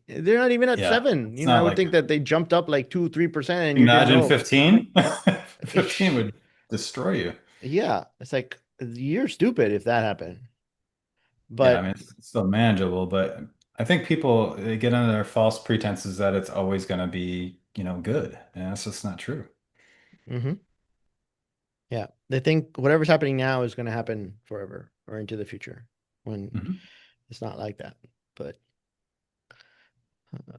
They're not even at Yeah. 7. It's I not would like think that they jumped up like 2, 3%, and you're getting imagine oh, 15. 15 it's would destroy you. yeah. It's like you're stupid if that happened. Yeah, I But mean, it's still manageable, but I think people they get under their false pretenses that it's always going to be, good. And that's just not true. hmm yeah, they think whatever's happening now is going to happen forever or into the future when Mhm. it's not like that. But uh,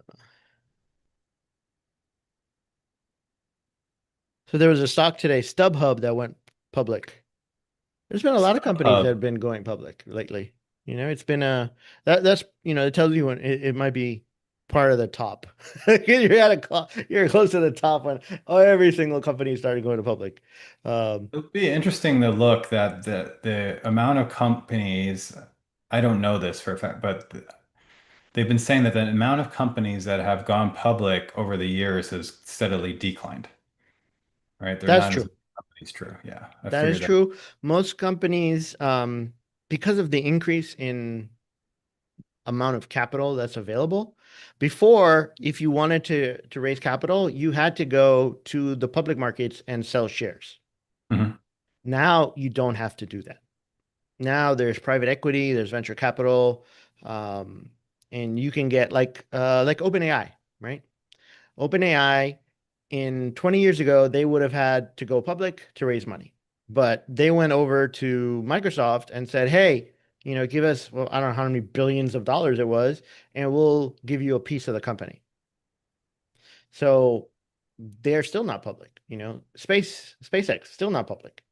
so there was a stock today, StubHub, that went public. There's been a lot of companies that StubHub. have been going public lately. It's been that's it tells you when it might be part of the top. You're close to the top when every single company started going to public. Um, It'll be interesting to look that the amount of companies, I don't know this for a fact, but they've been saying that the amount of companies that have gone public over the years has steadily declined, right? They're that's not as true. many companies true. Yeah, I That is figured that. true. Most companies, because of the increase in amount of capital that's available. Before, if you wanted to raise capital, you had to go to the public markets and sell shares. Mhm. Now you don't have to do that. Now there's private equity, there's venture capital, um, and you can get like OpenAI, right? OpenAI in 20 years ago, they would have had to go public to raise money. But they went over to Microsoft and said, "Hey, give us, well, I don't know how many billions of dollars it was, and we'll give you a piece of the company." So they're still not public, SpaceX still not public.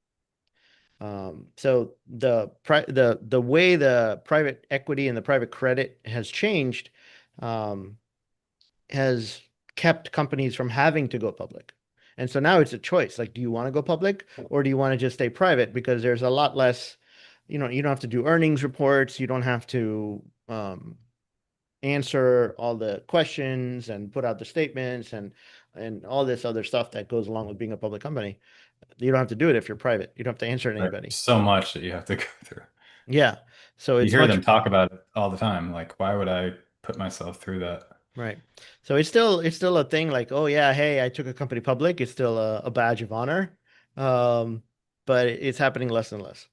So the way the private equity and the private credit has changed, um, has kept companies from having to go public. And so now it's a choice. Like, do you want to go public or do you want to just stay private? Because there's a lot less, you don't have to do earnings reports. You don't have to answer all the questions and put out the statements and all this other stuff that goes along with being a public company. You don't have to do it if you're private. You don't have to answer to Right. anybody. So much that you have to go through. Yeah. So You it's hear much them talk about it all the time. Like, why would I put myself through that? right. So it's still a thing like, oh yeah, hey, I took a company public. It's still a badge of honor. Um, but it's happening less and less.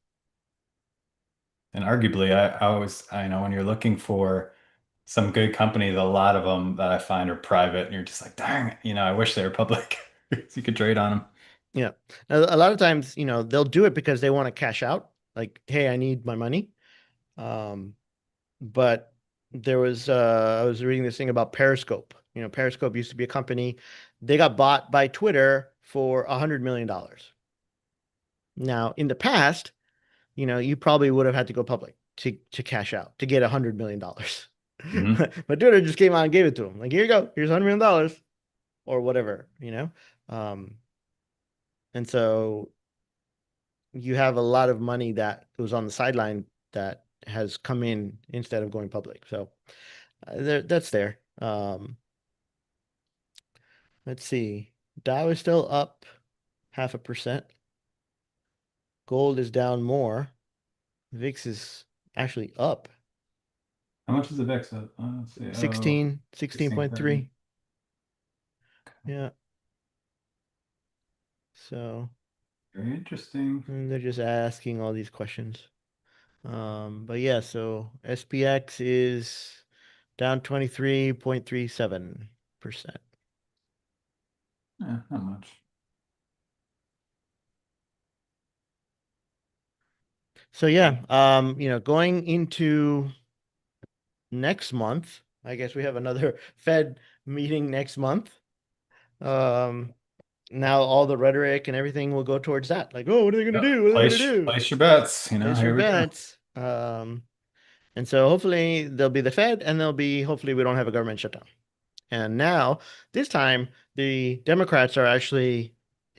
And arguably, I know when you're looking for some good companies, a lot of them that I find are private, and you're just like, dang it, I wish they were public. So you could trade on them. Yeah. A lot of times, they'll do it because they want to cash out. Like, hey, I need my money. Um, but I was reading this thing about Periscope. Periscope used to be a company. They got bought by Twitter for $100 million. Now, in the past, you probably would have had to go public to cash out to get $100 million. Hmm. But Twitter just came out and gave it to him. Like, here you go. Here's $100 million or whatever. Um, and so you have a lot of money that was on the sideline that has come in instead of going public. So that's there. Let's see. Dow is still up 0.5%. Gold is down more. VIX is actually up How much is the VIX at? Let's see. Oh, 16, 16.30. 16.3. Yeah. So Very interesting. they're just asking all these questions. But yeah, so SPX is down 23.37%. Yeah, not much. So Yeah. yeah, going into next month, I guess we have another Fed meeting next month. Um, Now all the rhetoric and everything will go towards that. Like, oh, what are they going to Yeah. do? What are they going to do? Place your bets. Place your Here we go. bets. And so hopefully there'll be the Fed and there'll be, hopefully we don't have a government shutdown. And now this time the Democrats are actually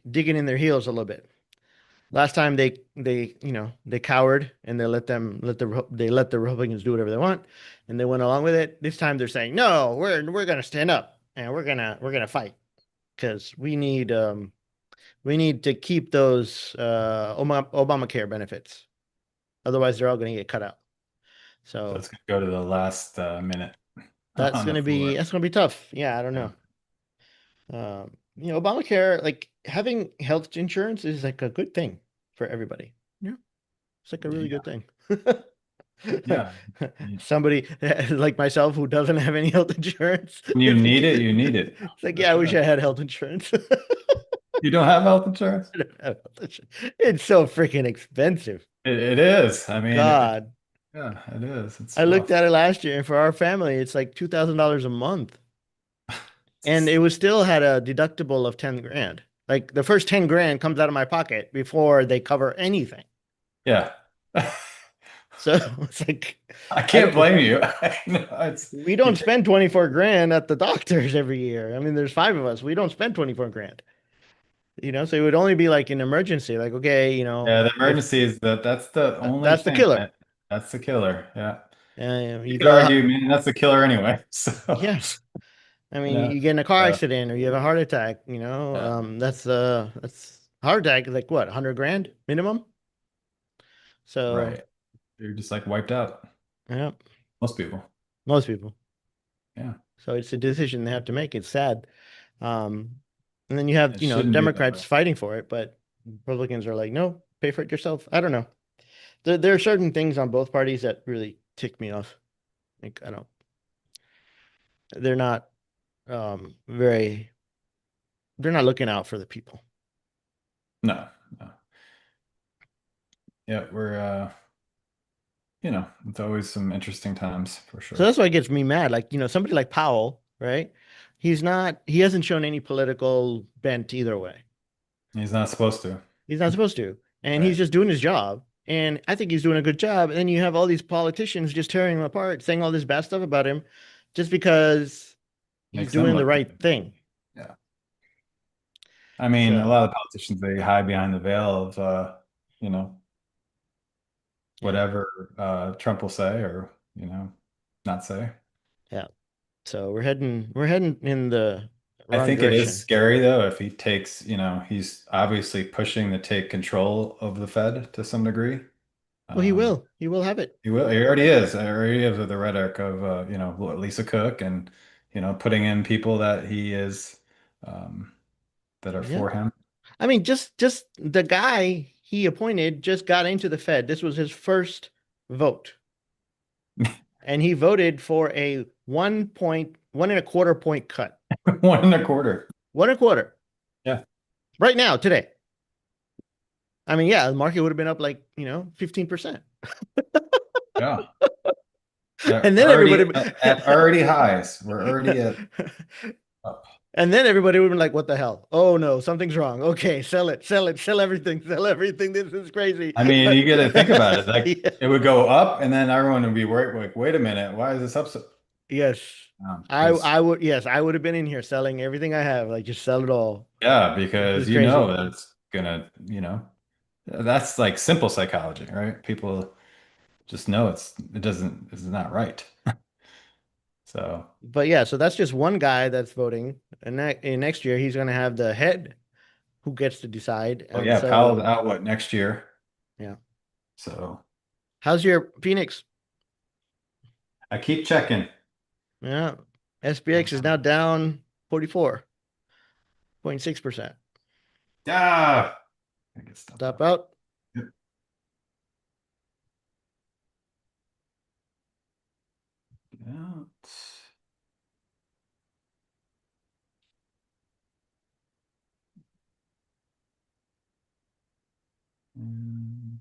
digging in their heels a little bit. Last time they cowered and they let the Republicans do whatever they want and they went along with it. This time they're saying, "No, we're going to stand up and we're going to fight because we need to keep those Obamacare benefits. Otherwise they're all going to get cut out." So So it's gonna go to the last minute that's on the going to be floor. that's going to be tough. Yeah, I don't Yeah. know. Obamacare, like having health insurance is like a good thing for everybody. Yeah. It's like a really Yeah. good thing. Yeah. You- Somebody like myself who doesn't have any health insurance. When you need it, you need it. It's like, For yeah, I wish sure. I had health insurance. You don't have health insurance? I don't have health insurance. It's so freaking expensive. It is. I mean, God. yeah, it is. I It's looked rough. at it last year, and for our family, it's like $2,000 a month. And it was still had a deductible of 10 grand. Like the first 10 grand comes out of my pocket before they cover anything. Yeah. So it's like I I can't don't blame you. No, we you don't take, spend 24 grand at the doctors every year. I mean, there's five of us. We don't spend 24 grand. So it would only be like an emergency, like, okay, yeah, the if emergency is that's the only that's the thing killer. that's the killer. Yeah. You You could go to, argue, man, that's the killer anyway. So, yeah. I you mean, know, you get in a car uh, accident or you have a heart attack, yeah, that's heart attack is like what, 100 grand minimum? So, right. You're just like wiped out. yeah, Most people. most people. Yeah. So it's a decision they have to make. It's sad. Um, and then you have, It shouldn't be that way. Democrats fighting for it, but Republicans are like, no, pay for it yourself. I don't know. There are certain things on both parties that really tick me off. Like, I don't, they're not very, they're not looking out for the people. No, no. Yeah, we're it's always some interesting times for So sure. that's why it gets me mad. Like, somebody like Powell, right? He hasn't shown any political bent either way. He's not supposed to. He's not supposed to. And he's Right. just doing his job. And I think he's doing a good job. And then you have all these politicians just tearing him apart, saying all this bad stuff about him just because he's Makes them doing the look right good. thing. Yeah. I mean, a So, lot of politicians they hide behind the veil of you know, yeah. whatever Trump will say or, not say. Yeah. So we're heading in the I wrong think it is direction. scary though if he takes, he's obviously pushing to take control of the Fed to some degree. Well, he Um, will. He will have it. he will. He already is. He already is with the rhetoric of Lisa Cook and putting in people that he is um, that are Yeah. for him. I mean, just the guy he appointed just got into the Fed. This was his first vote. And he voted for a 1.125 point cut. One and a quarter. One and a quarter. Yeah. Right now, today. I mean, yeah, the market would have been up like, 15%. Yeah. Yeah. And then everybody Already at already highs. We're already at up. and then everybody would have been like, what the hell? Oh no, something's wrong. Okay, sell it, sell everything, sell everything. This is crazy. I mean, you got to think about it. Like Yeah. it would go up, and then everyone would be worried. Like, wait a minute, why is this up? So? Yes. Because I would, yes, I would have been in here selling everything I have, like just sell it all. yeah, This because is you know crazy. that it's gonna, that's like simple psychology, right? People just know it's not right. So, But yeah, so that's just one guy that's voting. And next year he's gonna have the head who gets to decide. but And yeah, so Powell's out what next year? yeah. So How's your Phoenix? I keep checking. Yeah. SPX is now down 44.6%. Ah, I get stuff Stop out. out. Yep. Out. Mm,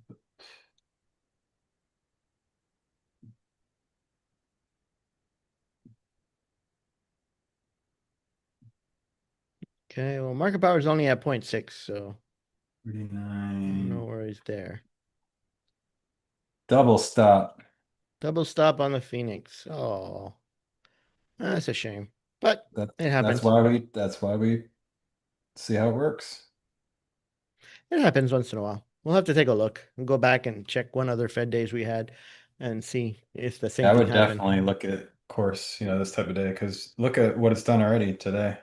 Okay, well, market power is only at point 0.6, so 39. no worries there. Double stop. Double stop on the Phoenix. Oh, that's a shame, but That it that's happens. why we see how it works. It happens once in a while. We'll have to take a look and go back and check one other Fed days we had and see if the same I thing would happened. definitely look at course, this type of day because look at what it's done already today.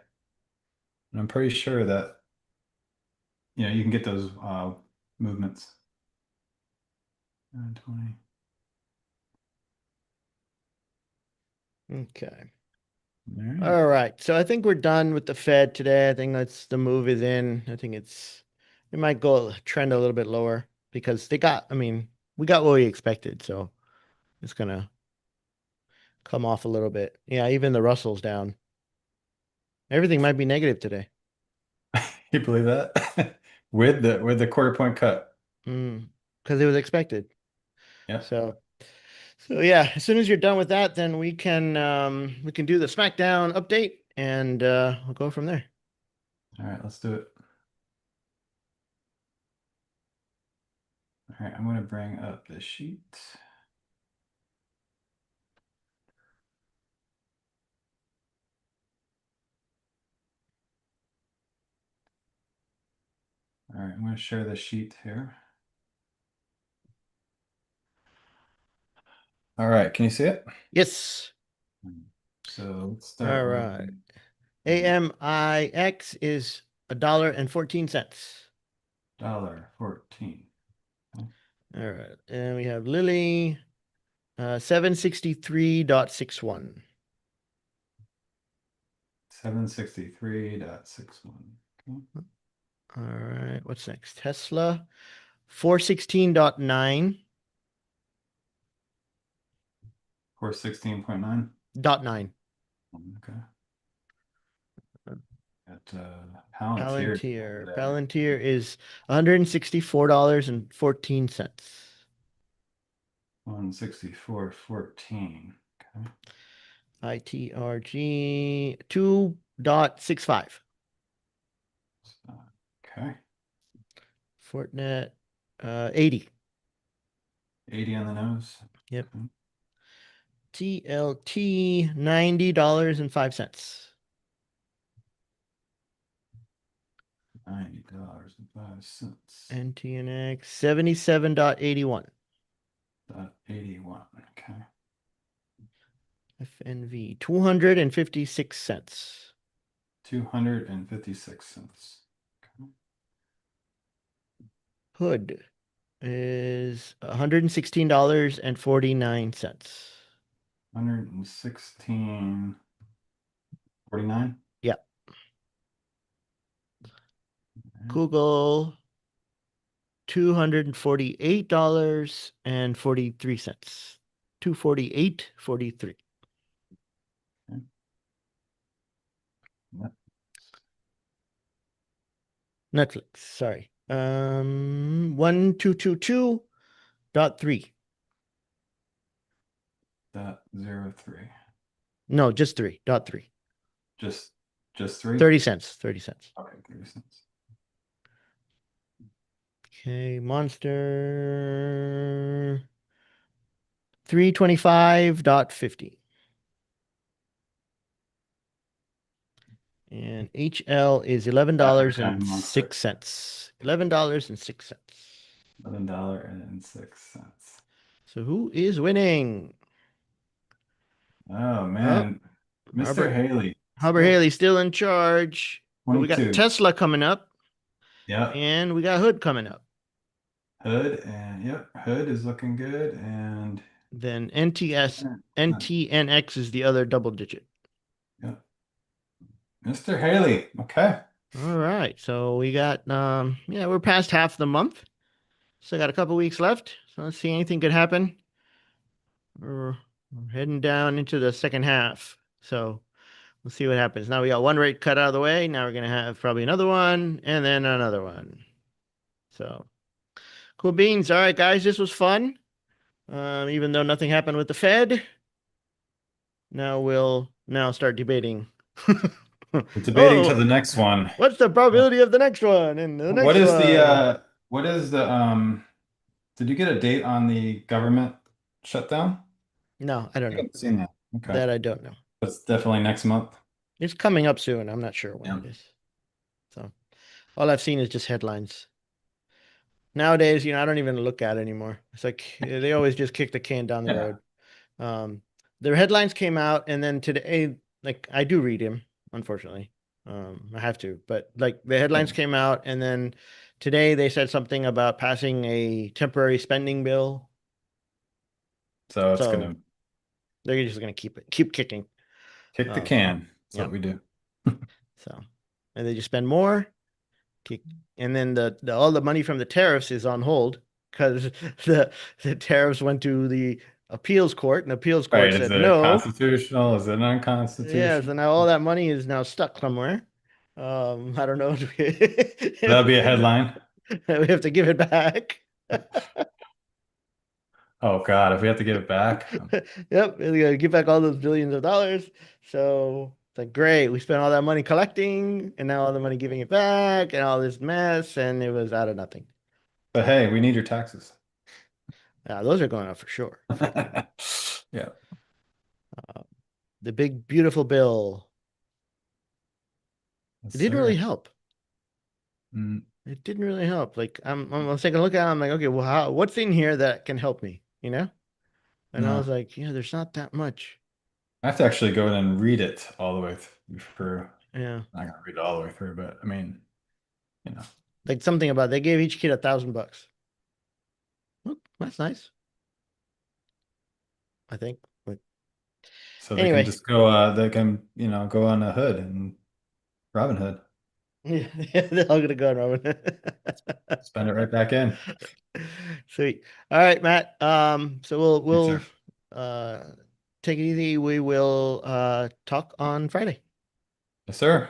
And I'm pretty sure that you can get those movements. 920. Okay. All right. All right. So I think we're done with the Fed today. I think that's the move is in. I think it might go trend a little bit lower because I mean, we got what we expected. So it's gonna come off a little bit. Yeah, even the Russell's down. Everything might be negative today. You believe that? With the quarter point cut. Because it was expected. Yep. So yeah, as soon as you're done with that, then we can do the SmackDown update and we'll go from there. All right, let's do it. All right, I'm going to bring up the sheet. All right, I'm going to share the sheet here. All right, can you see it? Yes. So let's All start with right. the AMIX is $1.14. dollar 14. Okay. All right. And we have Lily 763.61. 763.61. Okay. All right. What's next? Tesla 416.9. 416.9. Dot nine. Okay. At Palantir Palantir. today. Palantir is $164.14. 164.14. Okay. ITRG 2.65. So, okay. Fortinet 80. 80 on the nose. Yep. Okay. TLT $90.05. $90.05. NTNX 77.81. 81. Okay. FNV 256 cents. 256 cents. Okay. Hood is $116.49. 116.49. Yeah. Google $248.43. 248.43. Okay. That, Netflix, sorry. 1222.3. that 03. No, just 3.3. Just just three? 30 cents. 30 cents. Okay, 30 cents. Okay, Monster 325.50. And HL is eleven Africa dollars and Giant Monster. six cents. $11.06. $11.06. So who is winning? Oh Oh, man, Mr. Harbor Haley Harbor still Haley still in charge. But we got 22. Tesla coming up Yep. and we got Hood coming up. Hood and yep, Hood is looking good and Then NTS uh, NTNX is the other double digit. yep. Mr. Haley. Okay. All right. So we got yeah, we're past half the month. Still got a couple weeks left. So let's see anything could happen. We're heading down into the second half. So we'll see what happens. Now we got one rate cut out of the way. Now we're gonna have probably another one and then another one. So cool beans. All right, guys, this was fun. Even though nothing happened with the Fed, now we'll now start debating. We're debating to Oh, the next one. what's the probability of the next one and the What next is the one? what is the did you get a date on the government shutdown? No, I don't I know. haven't seen that. Okay. That I don't know. That's definitely next month. It's coming up soon. I'm not sure when Yeah. it is. So all I've seen is just headlines. Nowadays, I don't even look at it anymore. It's like they always just kick the can down the Yeah. road. Um, their headlines came out, and then today, like I do read him, unfortunately. I have to, but like the headlines Yeah. came out, and then today they said something about passing a temporary spending bill. So it's So gonna they're just gonna keep kicking. kick the Um, can. That's yeah. what we do. So, and they just spend more. Kick, and then the all the money from the tariffs is on hold because the the tariffs went to the appeals court, and the appeals court Right. Is said it no. constitutional? Is it Yeah, unconstitutional? so now all that money is now stuck somewhere. I don't know. That'll be a headline. We have to give it back. Oh God, if we have to give it back. Yep, we gotta give back all those billions of dollars. So it's like great, we spent all that money collecting, and now all the money giving it back, and all this mess, and it was out of nothing. But hey, we need your taxes. Yeah, those are going up for sure. Yeah. Uh, the big beautiful bill. Yes, It didn't really sir. help. Mm, It didn't really help. Like I was taking a look at it, I'm like, okay, well, what's in here that can help me? And I was no. like, yeah, there's not that much. I have to actually go in and read it all the way through. Yeah. I'm not gonna read it all the way through, but I mean, you know, Like something about they gave each kid $1,000. Well, that's nice, I think. But so they can anyway, just go, they can, go on a hood and Robin Hood, yeah, they're all gonna go on Robin. spend it right back in. Sweet. All right, Matt. So we'll Yes, we'll sir. uh take it easy. We will talk on Friday. Yes, sir.